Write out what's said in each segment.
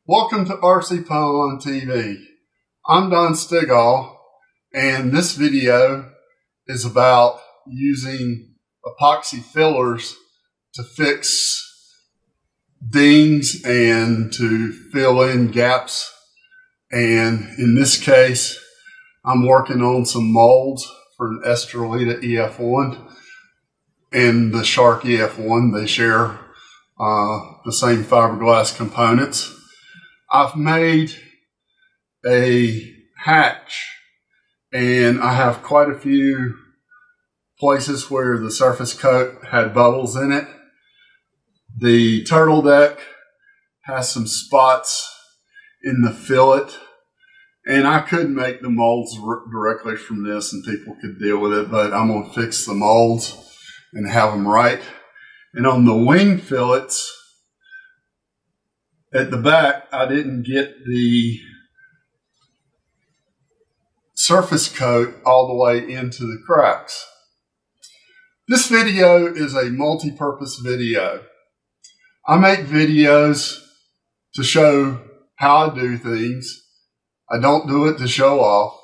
Welcome to RCPylon.TV. I'm Don Stigall, and this video is about using epoxy fillers to fix dings and to fill in gaps. And in this case, I'm working on some molds for an Estrellita EF1 and the Shark EF1. They share the same fiberglass components. I've made a hatch, and I have quite a few places where the surface coat had bubbles in it. The turtle deck has some spots in the fillet, and I could make the molds directly from this and people could deal with it, but I'm going to fix the molds and have them right. And on the wing fillets at the back, I didn't get the surface coat all the way into the cracks. This video is a multi-purpose video. I make videos to show how I do things. I don't do it to show off.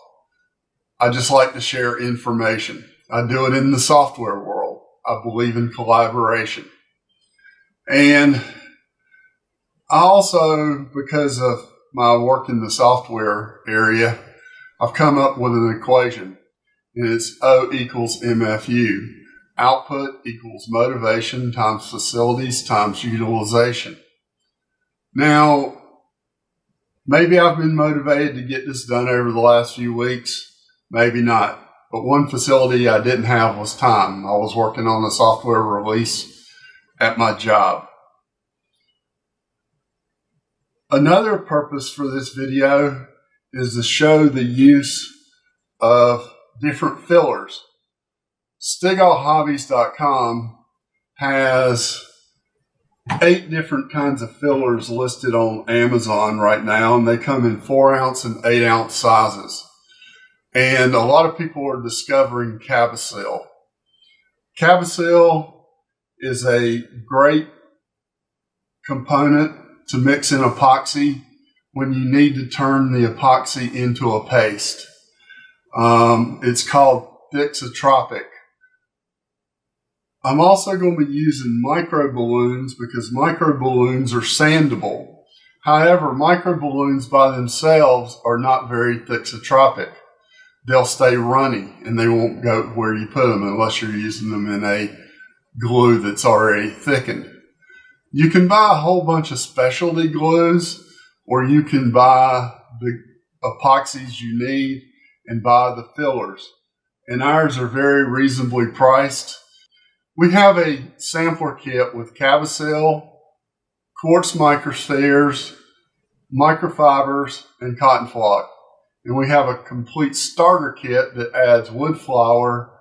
I just like to share information. I do it in the software world. I believe in collaboration. And I also, because of my work in the software area, I've come up with an equation, and it's O equals MFU. Output equals motivation times facilities times utilization. Now, maybe I've been motivated to get this done over the last few weeks, maybe not. But one facility I didn't have was time. I was working on a software release at my job. Another purpose for this video is to show the use of different fillers. StigallHobbies.com has 8 different kinds of fillers listed on Amazon right now, and they come in 4-ounce and 8-ounce sizes. And a lot of people are discovering Cab-o-sil. Cab-o-sil is a great component to mix in epoxy when you need to turn the epoxy into a paste. It's called thixotropic. I'm also going to be using micro-balloons because micro-balloons are sandable. However, micro-balloons by themselves are not very thixotropic. They'll stay runny and they won't go where you put them unless you're using them in a glue that's already thickened. You can buy a whole bunch of specialty glues, or you can buy the epoxies you need and buy the fillers. And ours are very reasonably priced. We have a sampler kit with Cab-o-sil, quartz microspheres, microfibers, and cotton flock. And we have a complete starter kit that adds wood flour,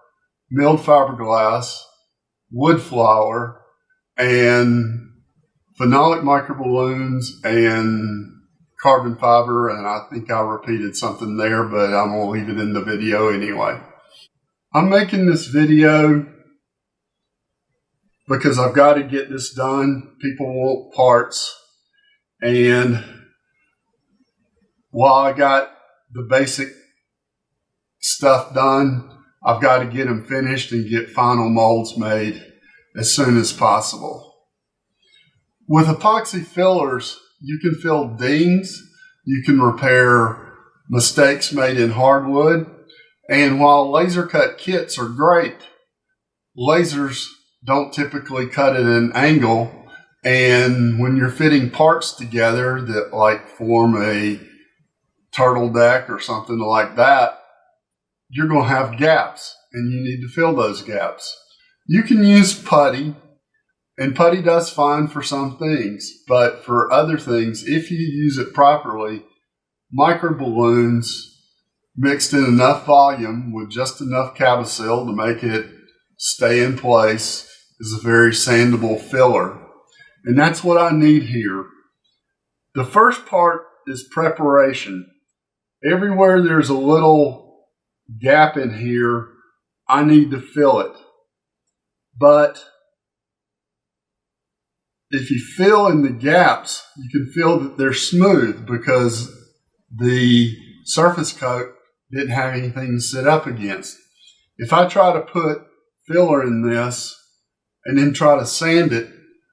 milled fiberglass, wood flour, and phenolic microballoons and carbon fiber. And I think I repeated something there, but I'm going to leave it in the video anyway. I'm making this video because I've got to get this done. People want parts. And while I got the basic stuff done, I've got to get them finished and get final molds made as soon as possible. With epoxy fillers, you can fill dings, you can repair mistakes made in hardwood, and while laser cut kits are great, lasers don't typically cut at an angle, and when you're fitting parts together that like form a turtle deck or something like that, you're going to have gaps, and you need to fill those gaps. You can use putty, and putty does fine for some things, but for other things, if you use it properly, micro balloons mixed in enough volume with just enough Cab-o-sil to make it stay in place is a very sandable filler. And that's what I need here. The first part is preparation. Everywhere there's a little gap in here, I need to fill it. But if you fill in the gaps, you can feel that they're smooth because the surface coat didn't have anything to sit up against. If I try to put filler in this and then try to sand it,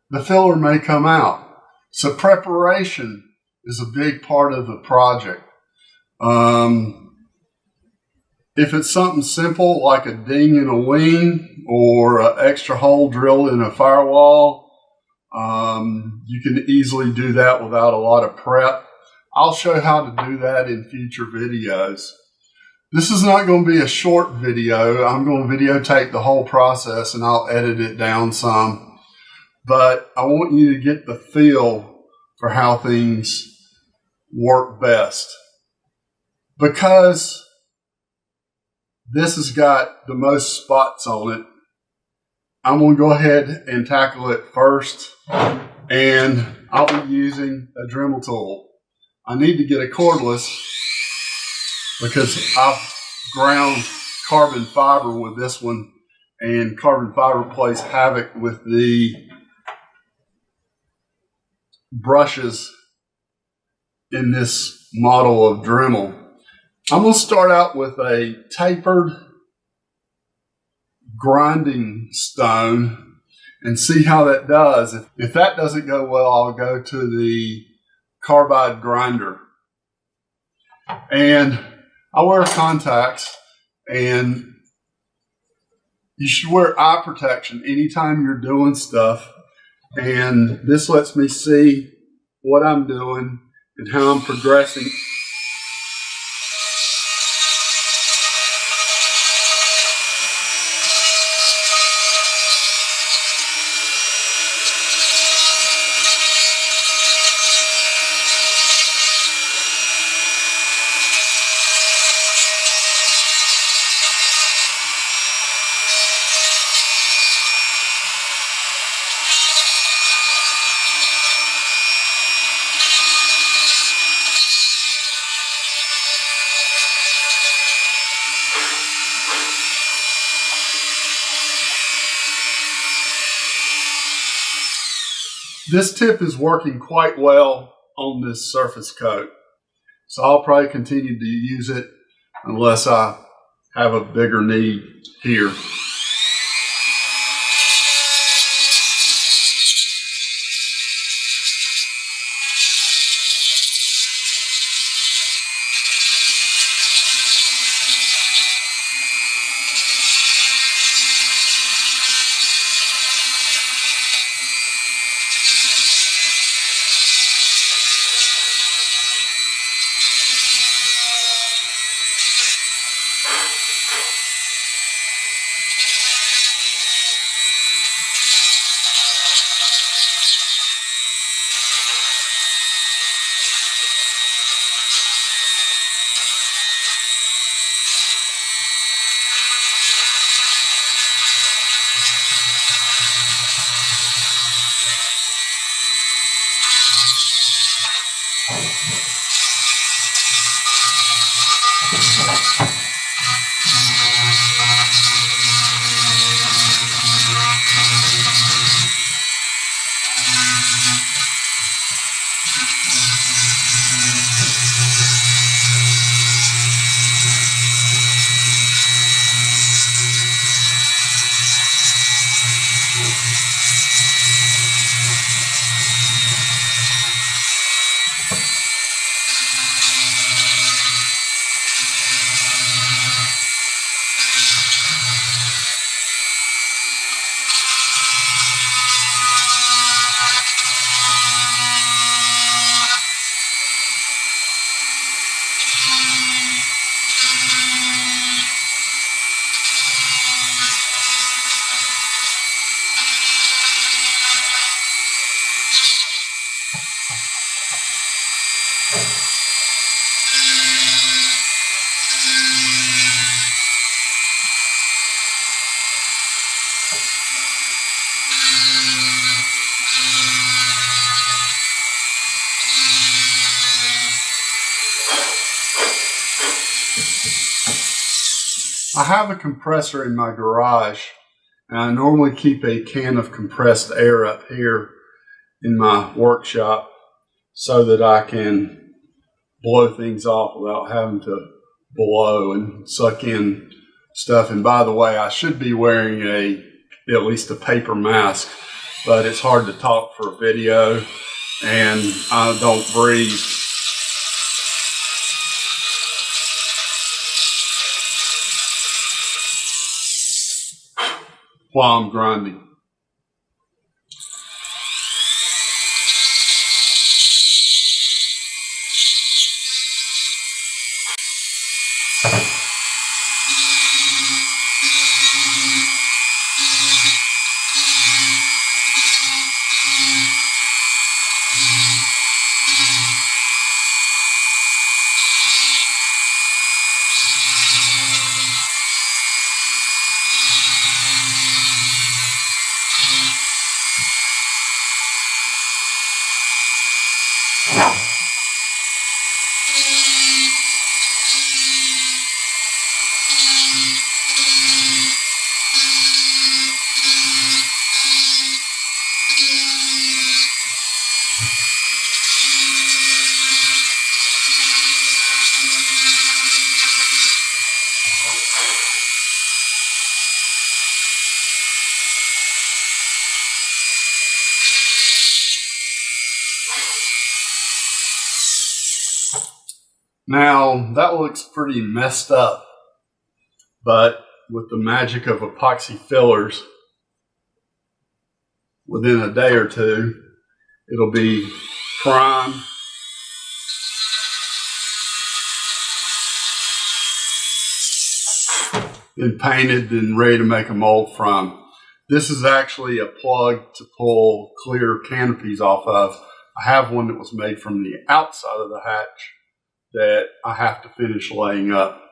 the filler may come out. So preparation is a big part of the project. If it's something simple like a ding in a wing or an extra hole drilled in a firewall, you can easily do that without a lot of prep. I'll show how to do that in future videos. This is not going to be a short video. I'm going to videotape the whole process and I'll edit it down some. But I want you to get the feel for how things work best. Because this has got the most spots on it, I'm going to go ahead and tackle it first. And I'll be using a Dremel tool. I need to get a cordless because I've ground carbon fiber with this one, and carbon fiber plays havoc with the brushes in this model of Dremel. I'm going to start out with a tapered grinding stone and see how that does. If that doesn't go well, I'll go to the carbide grinder. And I wear contacts, and you should wear eye protection anytime you're doing stuff. And this lets me see what I'm doing and how I'm progressing. This tip is working quite well on this surface coat, so I'll probably continue to use it unless I have a bigger need here. I have a compressor in my garage, and I normally keep a can of compressed air up here. in my workshop so that I can blow things off without having to blow and suck in stuff. And by the way, I should be wearing at least a paper mask, but it's hard to talk for a video and I don't breathe. While I'm grinding. Now, that looks pretty messed up, but with the magic of epoxy fillers, within a day or two, it'll be primed and painted and ready to make a mold from. This is actually a plug to pull clear canopies off of. I have one that was made from the outside of the hatch that I have to finish laying up.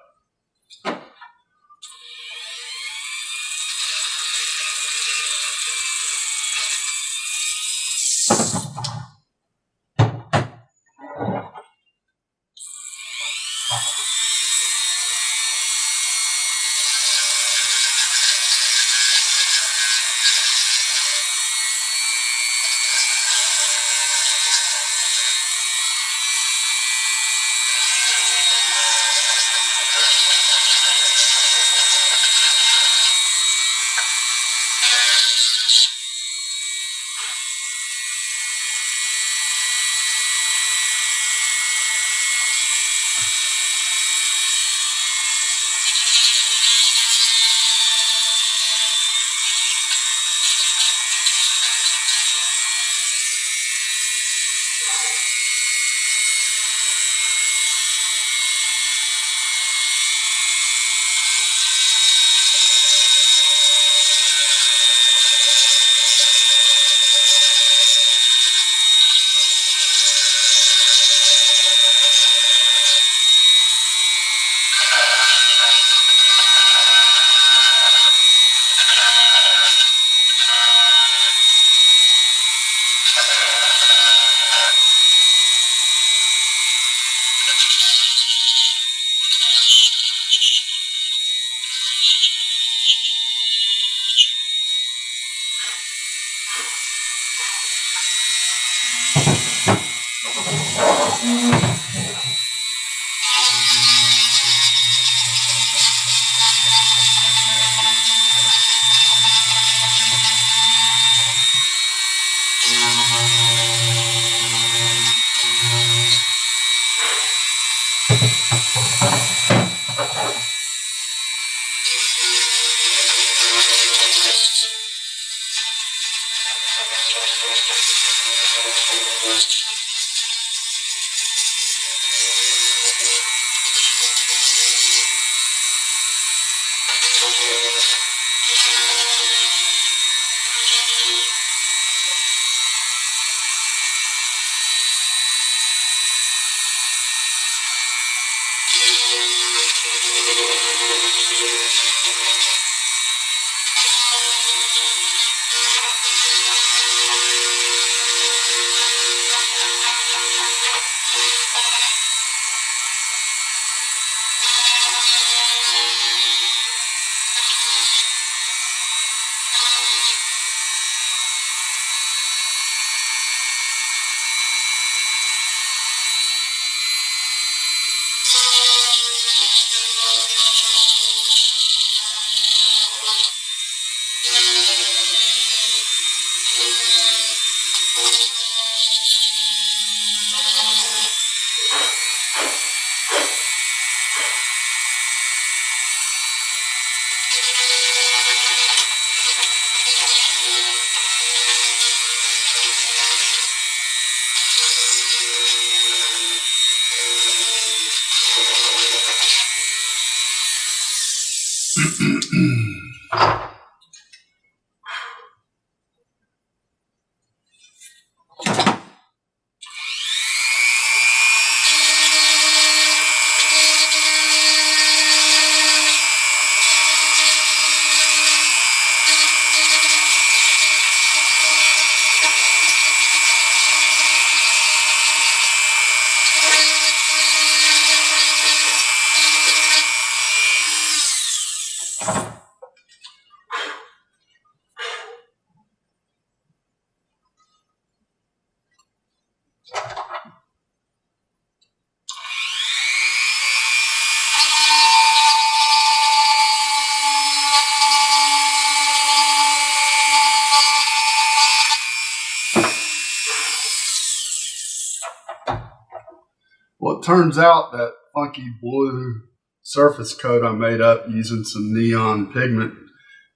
Well, it turns out that funky blue surface coat I made up using some neon pigment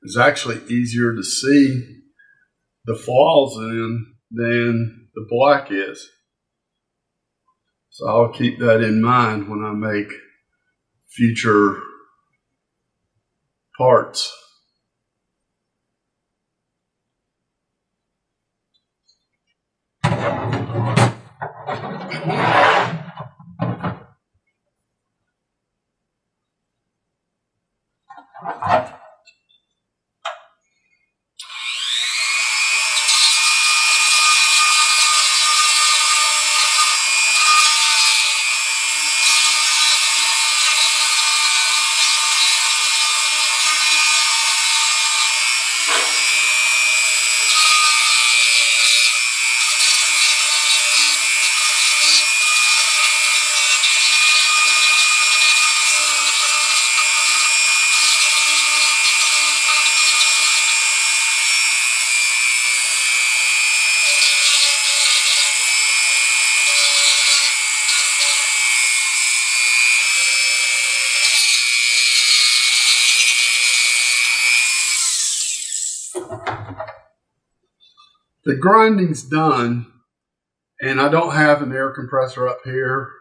is actually easier to see the flaws in than the black is. So I'll keep that in mind when I make future parts. The grinding's done, and I don't have an air compressor up here,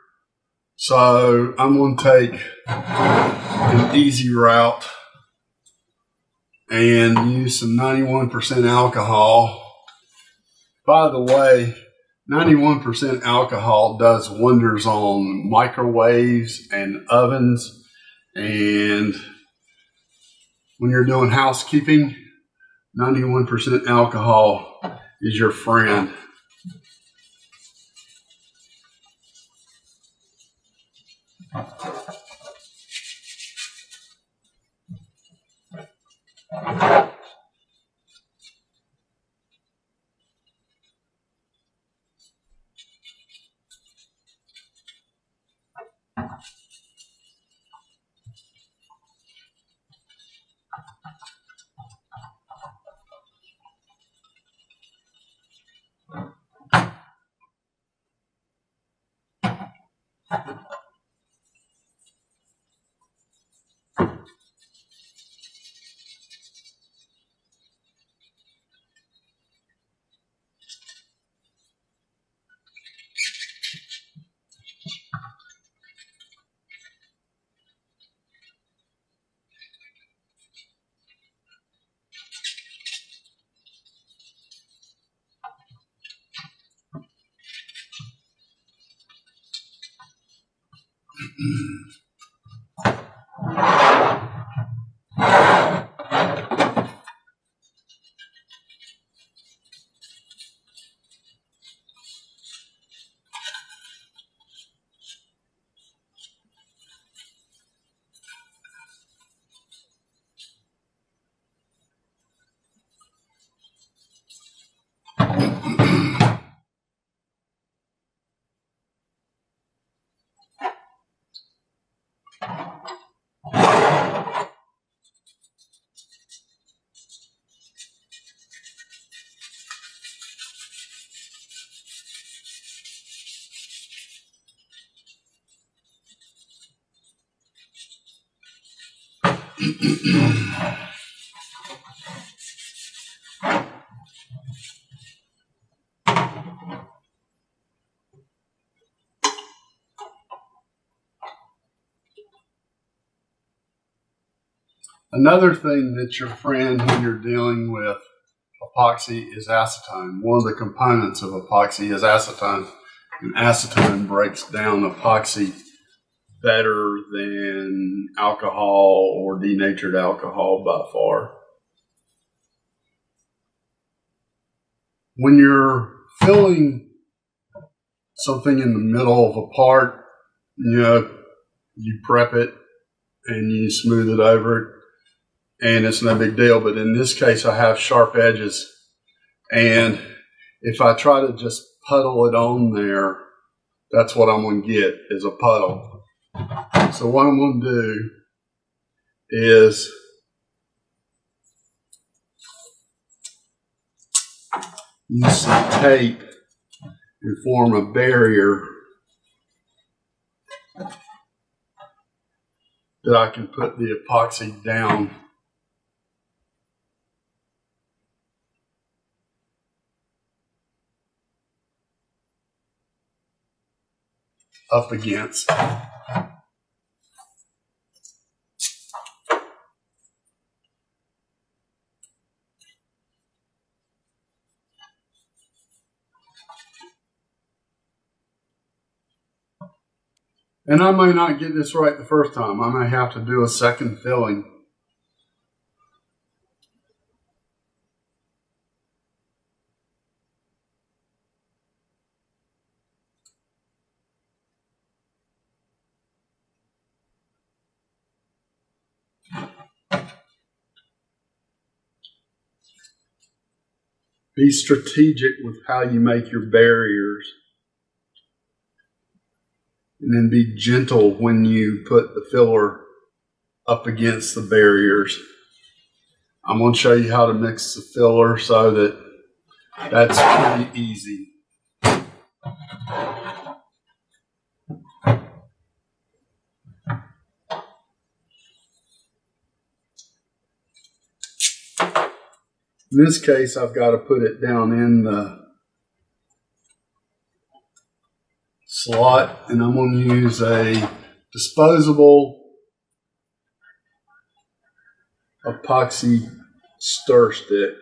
so I'm going to take an easy route and use some 91% alcohol. By the way, 91% alcohol does wonders on microwaves and ovens, and when you're doing housekeeping, 91% alcohol is your friend. Another thing that's your friend when you're dealing with epoxy is acetone. One of the components of epoxy is acetone, and acetone breaks down epoxy better than alcohol or denatured alcohol by far. When you're filling something in the middle of a part, you prep it and you smooth it over it, and it's no big deal. But in this case, I have sharp edges, and if I try to just puddle it on there, that's what I'm going to get, is a puddle. So what I'm going to do is use some tape and form a barrier that I can put the epoxy down up against. And I may not get this right the first time. I may have to do a second filling. Be strategic with how you make your barriers. And then be gentle when you put the filler up against the barriers. I'm going to show you how to mix the filler so that that's pretty easy. In this case, I've got to put it down in the slot, and I'm going to use a disposable epoxy stir stick.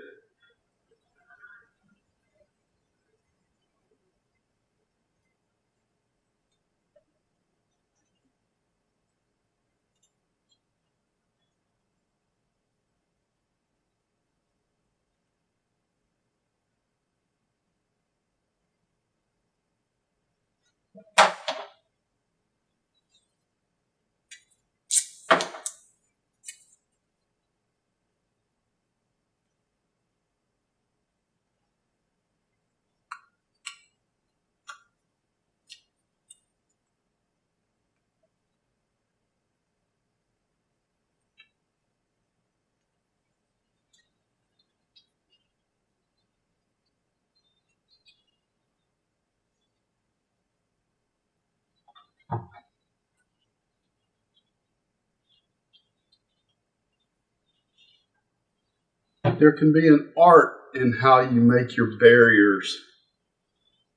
There can be an art in how you make your barriers.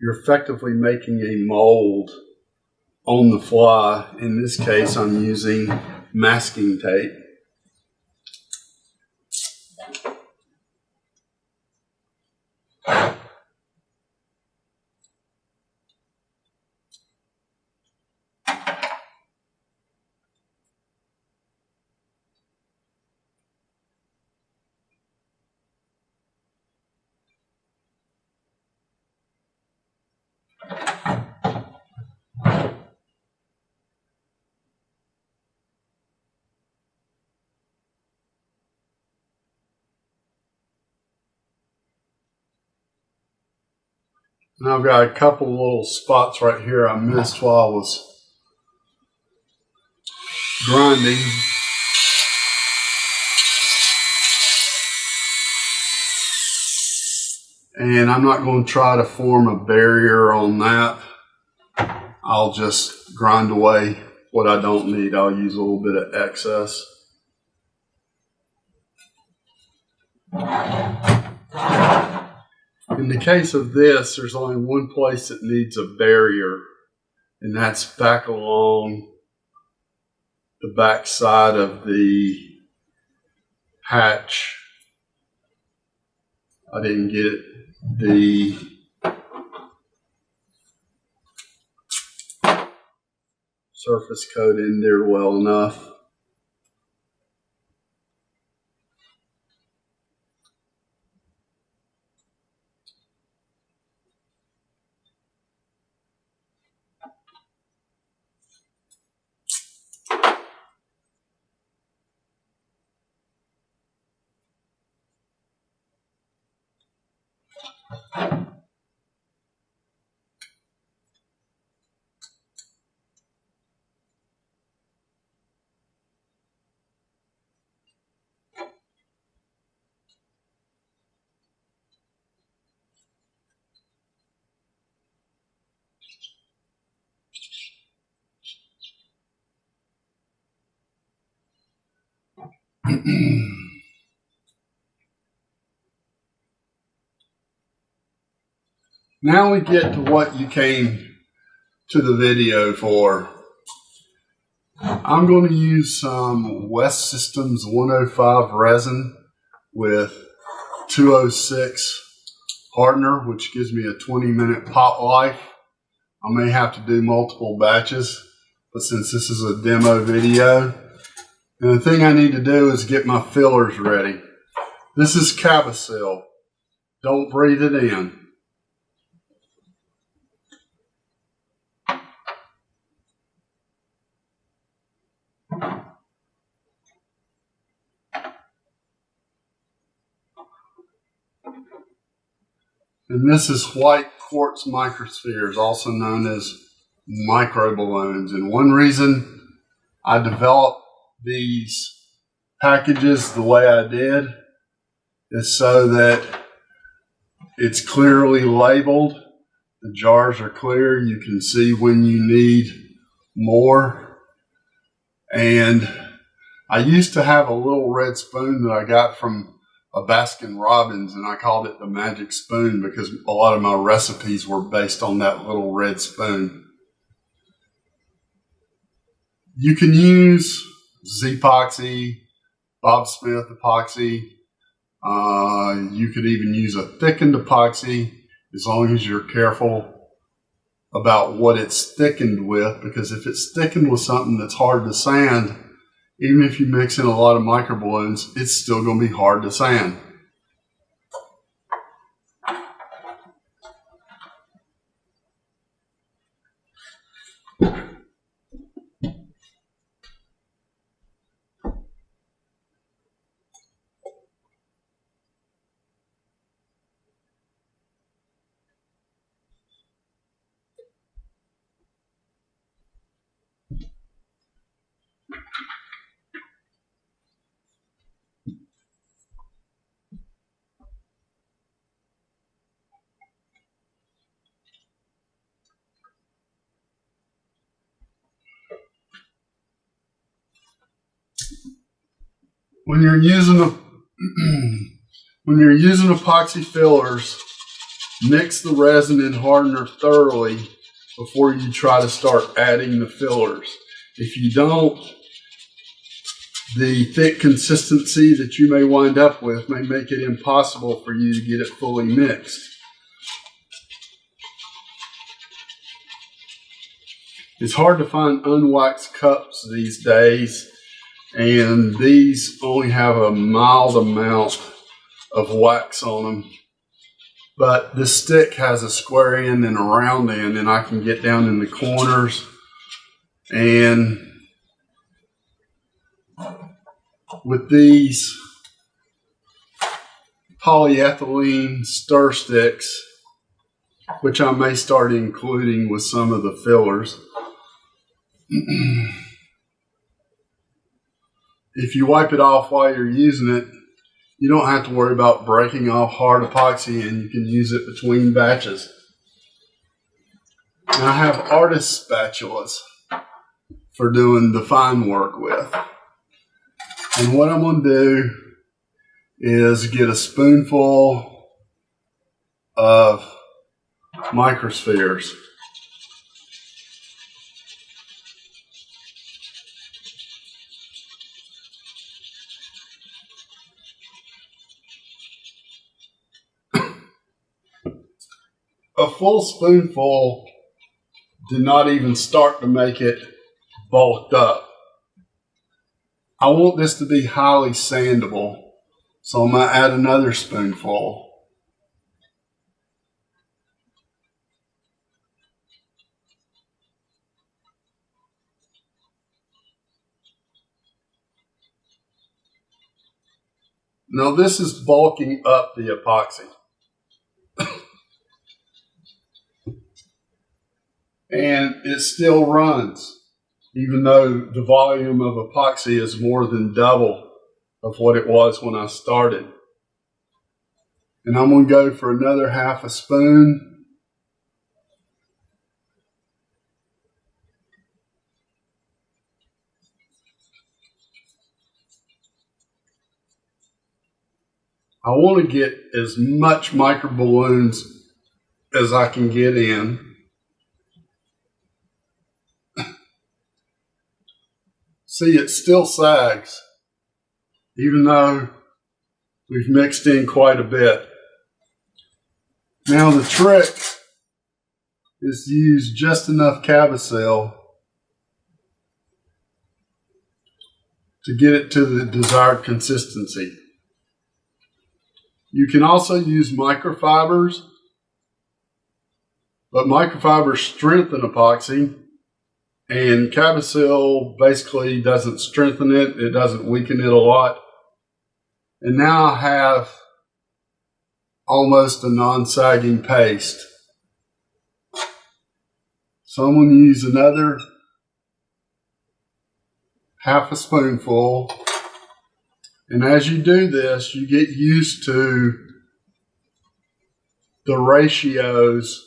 You're effectively making a mold on the fly. In this case, I'm using masking tape. And I've got a couple little spots right here I missed while I was grinding. And I'm not going to try to form a barrier on that. I'll just grind away what I don't need. I'll use a little bit of excess. In the case of this, there's only one place that needs a barrier, and that's back along the back side of the hatch. I didn't get the surface coat in there well enough. Now we get to what you came to the video for. I'm going to use some West Systems 105 resin with 206 hardener, which gives me a 20-minute pot life. I may have to do multiple batches, but since this is a demo video, and the thing I need to do is get my fillers ready. This is Cab-o-sil. Don't breathe it in. And this is white quartz microspheres, also known as micro-balloons. And one reason I developed these packages the way I did is so that it's clearly labeled. The jars are clear. You can see when you need more. And I used to have a little red spoon that I got from a Baskin Robbins, and I called it the magic spoon because a lot of my recipes were based on that little red spoon. You can use Z-epoxy, Bob Smith epoxy. You could even use a thickened epoxy as long as you're careful about what it's thickened with, because if it's thickened with something that's hard to sand, even if you mix in a lot of micro balloons, it's still going to be hard to sand. When you're using epoxy fillers, mix the resin and hardener thoroughly before you try to start adding the fillers. If you don't, the thick consistency that you may wind up with may make it impossible for you to get it fully mixed. It's hard to find unwaxed cups these days, and these only have a mild amount of wax on them. But this stick has a square end and a round end, and I can get down in the corners, and with these polyethylene stir sticks, which I may start including with some of the fillers, if you wipe it off while you're using it, you don't have to worry about breaking off hard epoxy, and you can use it between batches. And I have artist spatulas for doing the fine work with. And what I'm going to do is get a spoonful of microspheres. a full spoonful did not even start to make it bulked up. I want this to be highly sandable, so I'm going to add another spoonful. Now this is bulking up the epoxy. And it still runs, even though the volume of epoxy is more than double of what it was when I started. And I'm going to go for another half a spoon. I want to get as much micro balloons as I can get in. See, it still sags, even though we've mixed in quite a bit. Now the trick is to use just enough Cab-o-sil to get it to the desired consistency. You can also use microfibers, but microfibers strengthen epoxy, and Cab-o-sil basically doesn't strengthen it. It doesn't weaken it a lot. And now I have almost a non-sagging paste. So I'm going to use another half a spoonful. And as you do this, you get used to the ratios.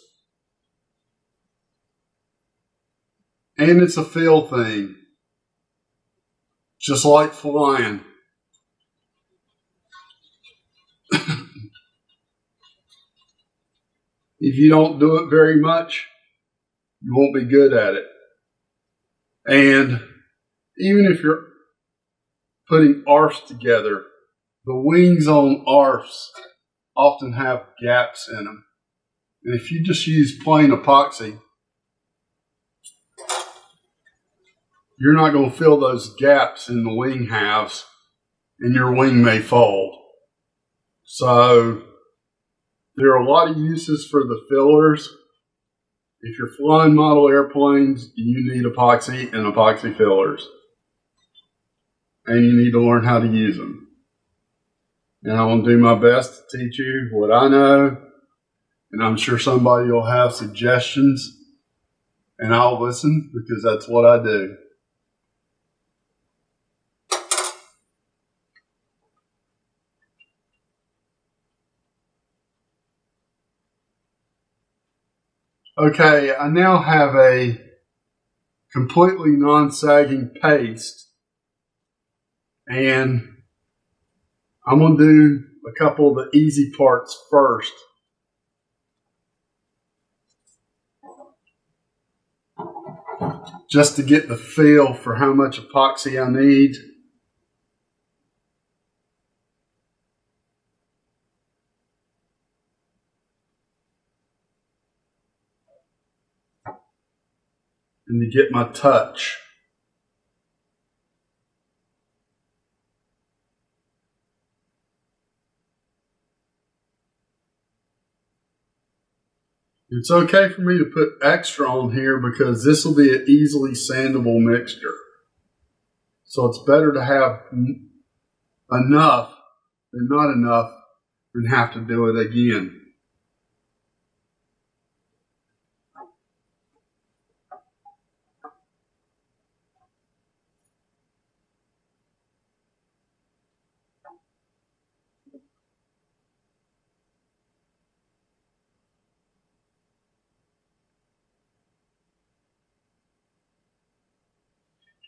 And it's a feel thing, just like flying. If you don't do it very much, you won't be good at it. And even if you're putting ARFs together, the wings on ARFs often have gaps in them. And if you just use plain epoxy, you're not going to fill those gaps in the wing halves, and your wing may fold. So there are a lot of uses for the fillers. If you're flying model airplanes, you need epoxy and epoxy fillers. And you need to learn how to use them. And I will do my best to teach you what I know. And I'm sure somebody will have suggestions. And I'll listen, because that's what I do. Okay, I now have a completely non-sagging paste, and I'm going to do a couple of the easy parts first. Just to get the feel for how much epoxy I need. And to get my touch. It's okay for me to put extra on here because this will be an easily sandable mixture. So it's better to have enough than not enough and have to do it again.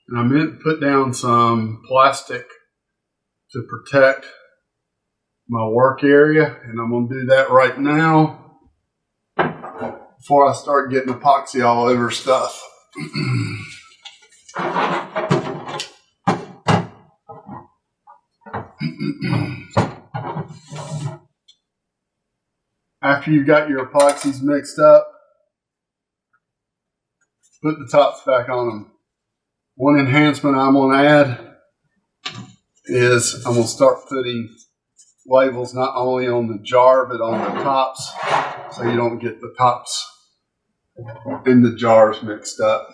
And I meant to put down some plastic to protect my work area, and I'm going to do that right now before I start getting epoxy all over stuff. After you've got your epoxies mixed up, put the tops back on them. One enhancement I'm going to add is I'm going to start putting labels not only on the jar but on the tops, so you don't get the tops and the jars mixed up.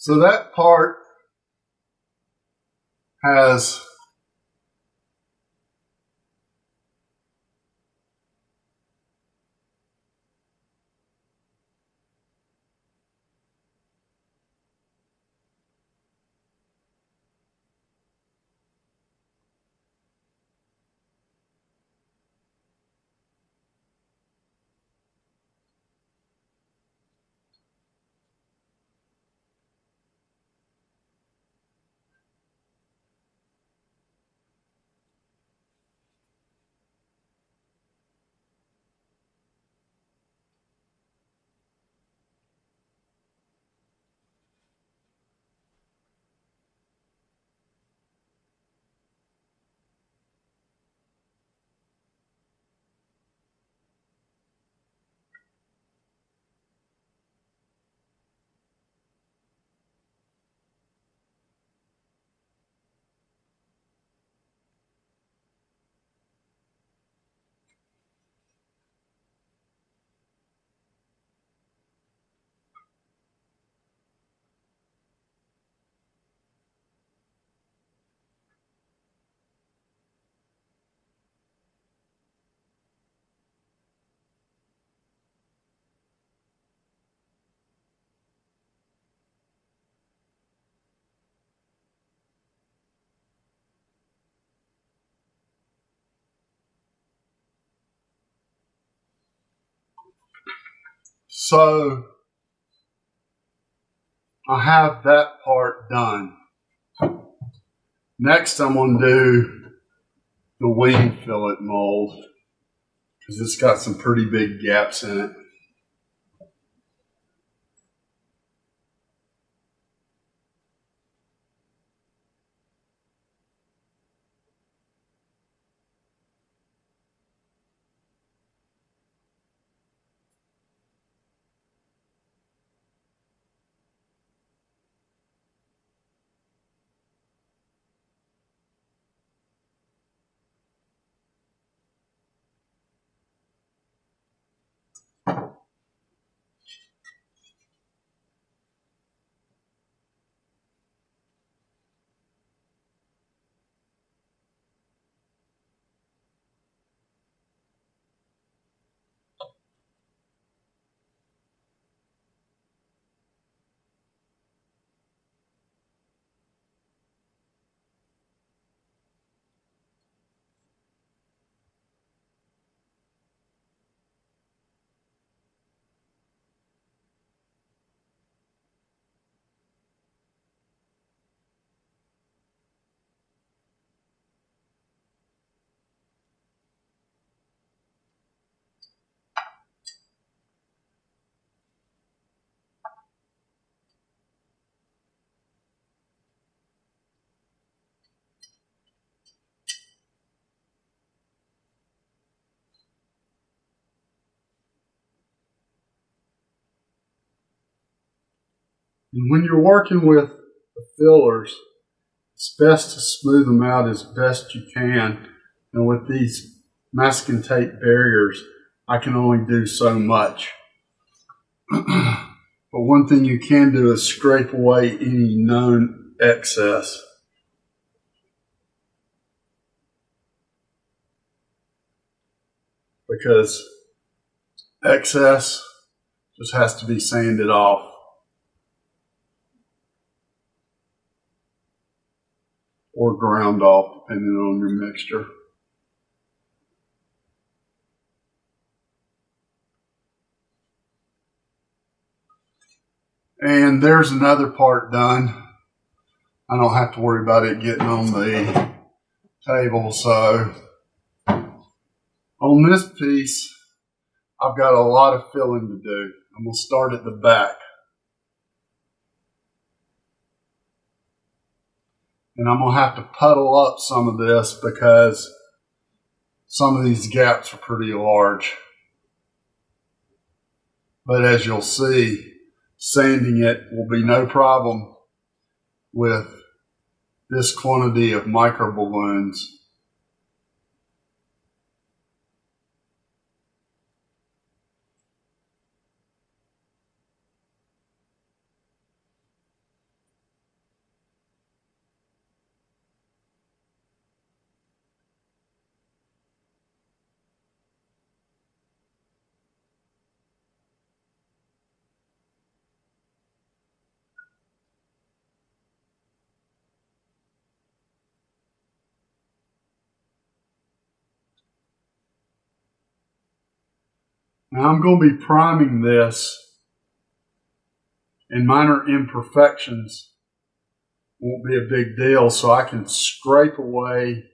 So that part has so I have that part done. Next I'm going to do the wing fillet mold because it's got some pretty big gaps in it. And when you're working with the fillers, it's best to smooth them out as best you can. And with these masking tape barriers, I can only do so much. But one thing you can do is scrape away any known excess. Because excess Just has to be sanded off. Or ground off, depending on your mixture. And there's another part done. I don't have to worry about it getting on the table. So on this piece, I've got a lot of filling to do. I'm going to start at the back. And I'm going to have to puddle up some of this because some of these gaps are pretty large. But as you'll see, sanding it will be no problem with this quantity of micro balloons. Now I'm going to be priming this, and minor imperfections won't be a big deal, so I can scrape away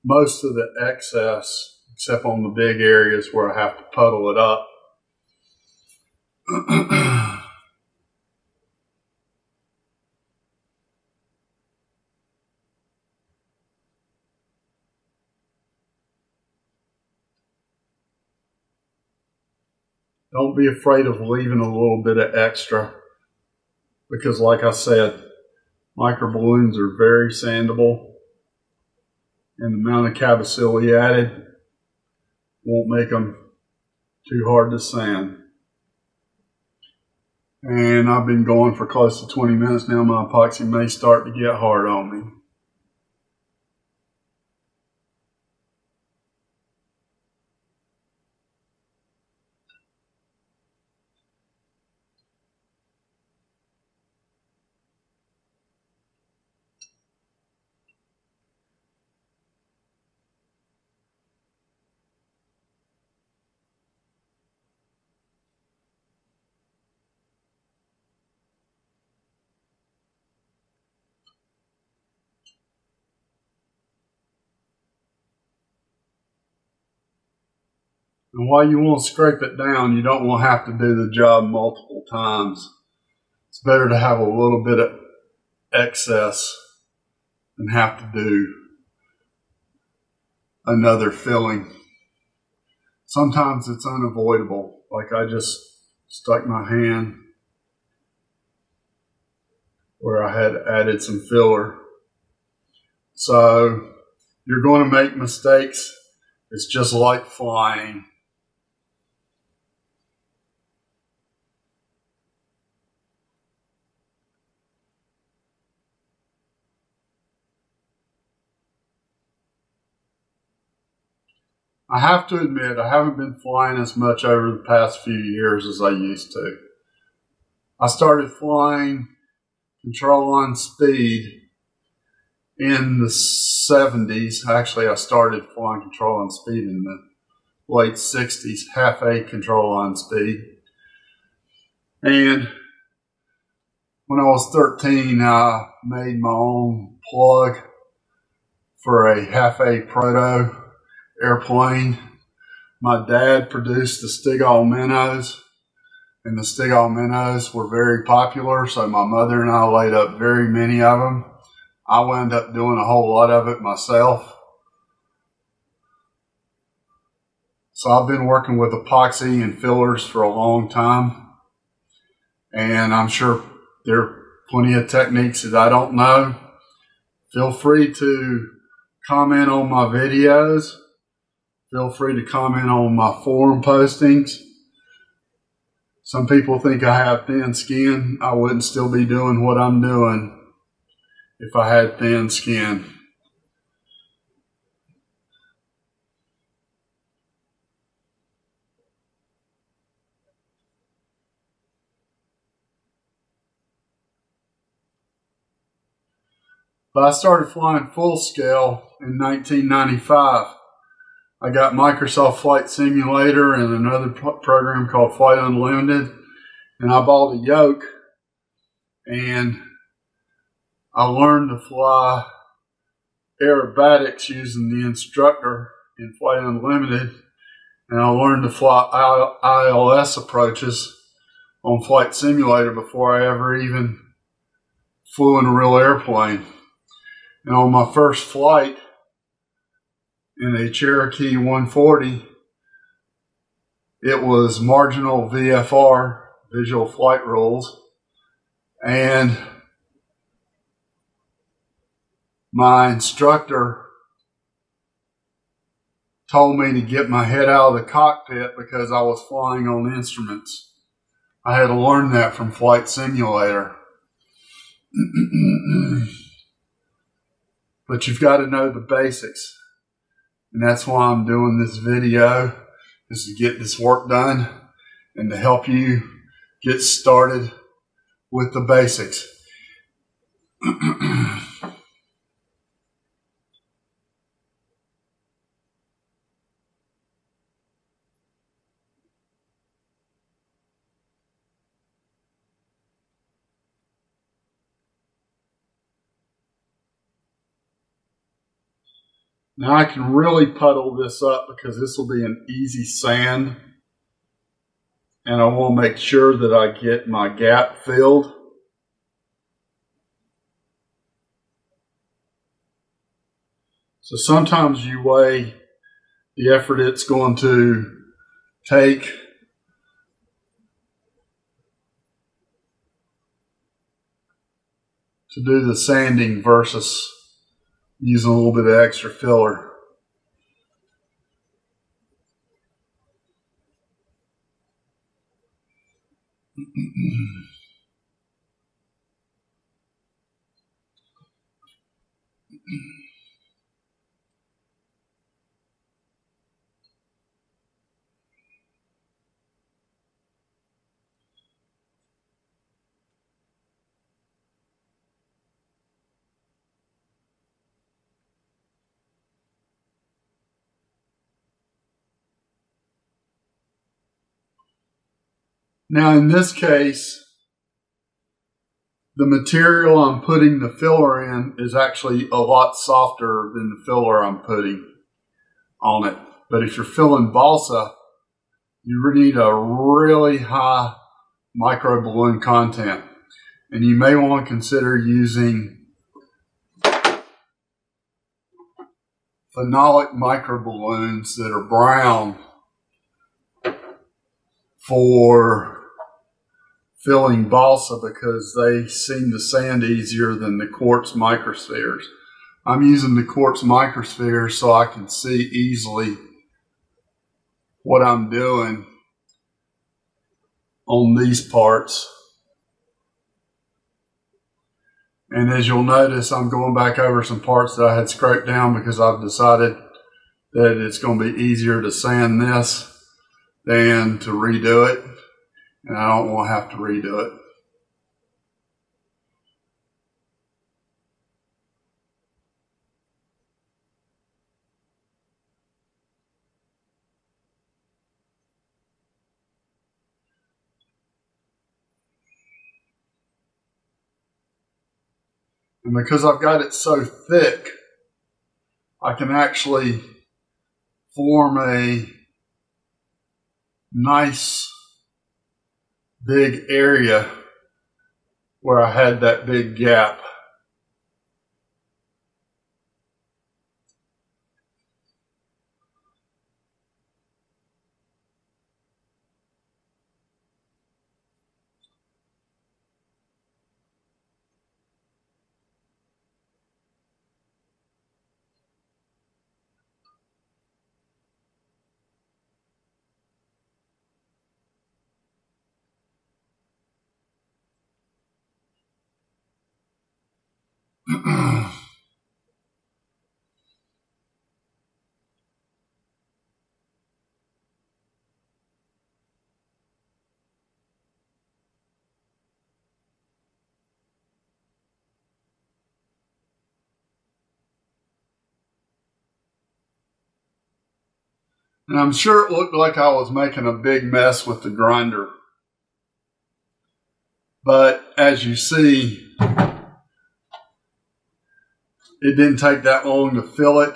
most of the excess, except on the big areas where I have to puddle it up. Don't be afraid of leaving a little bit of extra because, like I said, micro balloons are very sandable, and the amount of Cab-o-sil we added won't make them too hard to sand. And I've been going for close to 20 minutes now. My epoxy may start to get hard on me. And while you want to scrape it down, you don't want to have to do the job multiple times. It's better to have a little bit of excess than have to do another filling. Sometimes it's unavoidable. Like I just stuck my hand where I had added some filler. So you're going to make mistakes. It's just like flying. I have to admit, I haven't been flying as much over the past few years as I used to. I started flying control on speed in the 70s. Actually, I started flying control on speed in the late 60s, half A control on speed. And when I was 13, I made my own plug for a half A proto airplane. My dad produced the Stigall minnows, and the Stigall minnows were very popular, so my mother and I laid up very many of them. I wound up doing a whole lot of it myself. So I've been working with epoxy and fillers for a long time, and I'm sure there are plenty of techniques that I don't know. Feel free to comment on my videos. Feel free to comment on my forum postings. Some people think I have thin skin. I wouldn't still be doing what I'm doing if I had thin skin. But I started flying full scale in 1995. I got Microsoft Flight Simulator and another program called Flight Unlimited, and I bought a yoke, and I learned to fly aerobatics using the instructor in Flight Unlimited, and I learned to fly ILS approaches on Flight Simulator before I ever even flew in a real airplane. And on my first flight in a Cherokee 140, it was marginal VFR, visual flight rules, and my instructor told me to get my head out of the cockpit because I was flying on instruments. I had to learn that from Flight Simulator. But you've got to know the basics. And that's why I'm doing this video, is to get this work done and to help you get started with the basics. Now I can really puddle this up because this will be an easy sand, and I want to make sure that I get my gap filled. So sometimes you weigh the effort it's going to take to do the sanding versus using a little bit of extra filler. Now in this case, the material I'm putting the filler in is actually a lot softer than the filler I'm putting on it. But if you're filling balsa, you need a really high micro balloon content. And you may want to consider using phenolic micro balloons that are brown for filling balsa because they seem to sand easier than the quartz microspheres. I'm using the quartz microspheres so I can see easily what I'm doing on these parts. And as you'll notice, I'm going back over some parts that I had scraped down because I've decided that it's going to be easier to sand this than to redo it. And I don't want to have to redo it. And because I've got it so thick, I can actually form a nice big area where I had that big gap. And I'm sure it looked like I was making a big mess with the grinder. But as you see, it didn't take that long to fill it.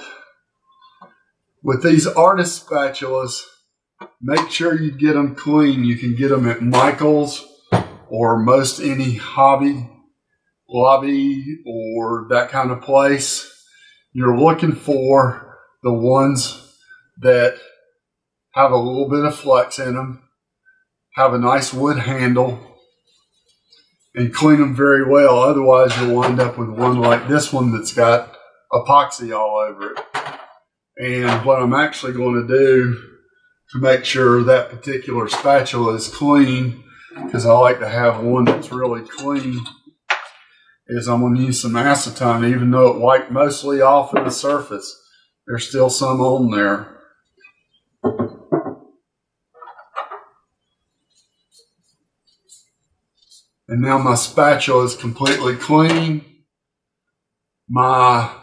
With these artist spatulas, make sure you get them clean. You can get them at Michael's or most any Hobby Lobby or that kind of place. You're looking for the ones that have a little bit of flex in them, have a nice wood handle, and clean them very well. Otherwise, you'll wind up with one like this one that's got epoxy all over it. And what I'm actually going to do to make sure that particular spatula is clean, because I like to have one that's really clean, is I'm going to use some acetone. Even though it wiped mostly off of the surface, there's still some on there. And now my spatula is completely clean. My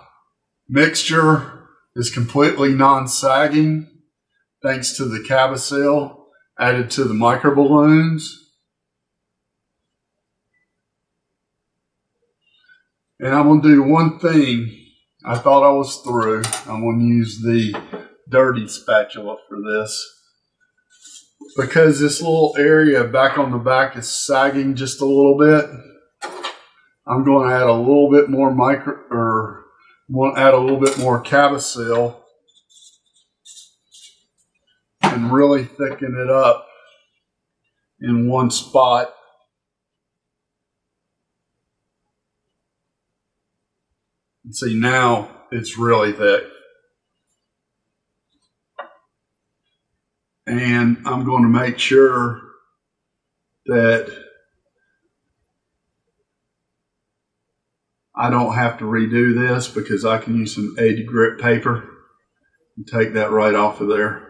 mixture is completely non-sagging thanks to the Cab-o-sil added to the micro-balloons. And I'm going to do one thing. I thought I was through. I'm going to use the dirty spatula for this. Because this little area back on the back is sagging just a little bit, I'm going to add a little bit more Cab-o-sil and really thicken it up in one spot. And see, now it's really thick. And I'm going to make sure that I don't have to redo this, because I can use some 80 grit paper and take that right off of there.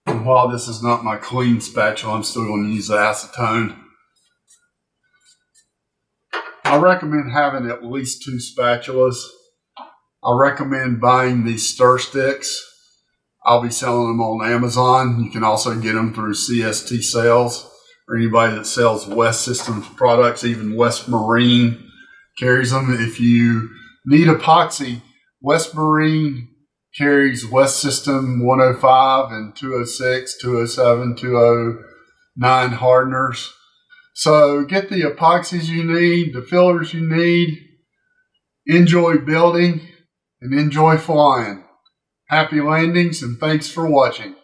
And while this is not my clean spatula, I'm still going to use the acetone. I recommend having at least 2 spatulas. I recommend buying these stir sticks. I'll be selling them on Amazon. You can also get them through CST Sales, or anybody that sells West Systems products. Even West Marine carries them. If you need epoxy, West Marine carries West System 105 and 206, 207, 209 hardeners. So get the epoxies you need, the fillers you need. Enjoy building and enjoy flying. Happy landings, and thanks for watching.